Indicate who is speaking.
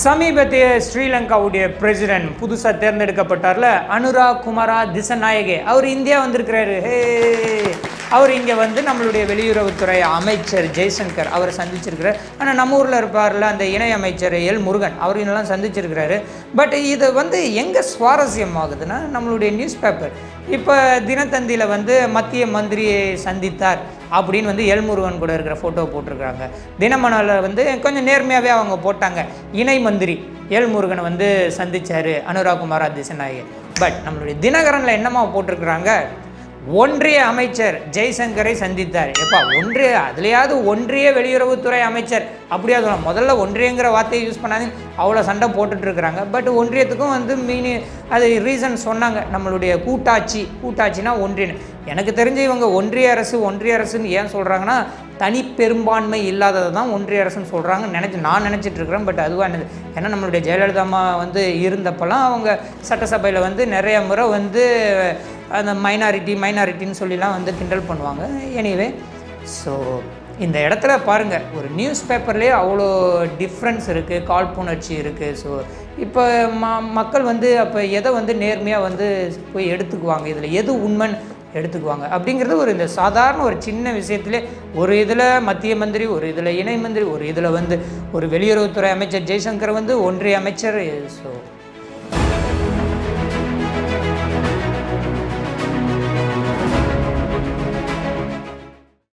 Speaker 1: சமீபத்திய ஸ்ரீலங்காவுடைய பிரசிடென்ட் புதுசாக தேர்ந்தெடுக்கப்பட்டார்ல அனுராக் குமாரா திசநாயகே அவர் இந்தியா வந்திருக்கிறாரு. அவர் இங்கே வந்து நம்மளுடைய வெளியுறவுத்துறை அமைச்சர் ஜெய்சங்கர் அவரை சந்திச்சிருக்கிறார். ஆனால் நம்ம ஊரில் இருப்பார்ல அந்த இணை அமைச்சர் எல் முருகன் அவரையெல்லாம் சந்திச்சிருக்கிறாரு. பட் இது வந்து எங்கே சுவாரஸ்யமாகுதுன்னா நம்மளுடைய நியூஸ் பேப்பர் இப்போ தினத்தந்தியில் வந்து மத்திய மந்திரியை சந்தித்தார் அப்படின்னு வந்து எல் முருகன் கூட இருக்கிற ஃபோட்டோ போட்டிருக்கிறாங்க. தினமணலில் வந்து கொஞ்சம் நேர்மையாகவே அவங்க போட்டாங்க, இணை மந்திரி எல் முருகனை வந்து சந்தித்தார் அனுராக் குமாரா திசநாயகே. பட் நம்மளுடைய தினகரனில் என்னமா போட்டிருக்கிறாங்க, ஒன்றிய அமைச்சர் ஜெய்சங்கரை சந்தித்தார். எப்பா ஒன்றிய அதுலையாவது ஒன்றிய வெளியுறவுத்துறை அமைச்சர் அப்படியா சொல்லலாம், முதல்ல ஒன்றியங்கிற வார்த்தையை யூஸ் பண்ணாதீங்க, அவ்வளோ சண்டை போட்டுட்ருக்குறாங்க. பட் ஒன்றியத்துக்கும் வந்து அது ரீசன் சொன்னாங்க, நம்மளுடைய கூட்டாட்சினா ஒன்றியம். எனக்கு தெரிஞ்சு இவங்க ஒன்றிய அரசுன்னு ஏன் சொல்கிறாங்கன்னா தனி பெரும்பான்மை இல்லாததை தான் ஒன்றிய அரசுன்னு சொல்கிறாங்கன்னு நான் நினச்சிட்ருக்கிறேன். பட் அதுவாக என்னது, ஏன்னா நம்மளுடைய ஜெயலலிதா அம்மா வந்து இருந்தப்போலாம் அவங்க சட்டசபையில் வந்து நிறைய முறை வந்து அந்த மைனாரிட்டின்னு சொல்லிலாம் வந்து கிண்டல் பண்ணுவாங்க. எனிவே ஸோ இந்த இடத்துல பாருங்கள், ஒரு நியூஸ் பேப்பர்லேயே அவ்வளோ டிஃப்ரென்ஸ் இருக்குது, காழ்ப்புணர்ச்சி இருக்குது. ஸோ இப்போ மக்கள் வந்து அப்போ எதை வந்து நேர்மையாக வந்து போய் எடுத்துக்குவாங்க, இதில் எது உண்மைன்னு எடுத்துக்குவாங்க அப்படிங்கிறது ஒரு இந்த சாதாரண ஒரு சின்ன விஷயத்திலே ஒரு இதில் மத்திய மந்திரி, ஒரு இதில் இணை மந்திரி, ஒரு இதில் வந்து ஒரு வெளியுறவுத்துறை அமைச்சர் ஜெய்சங்கர் வந்து ஒன்றிய அமைச்சர். ஸோ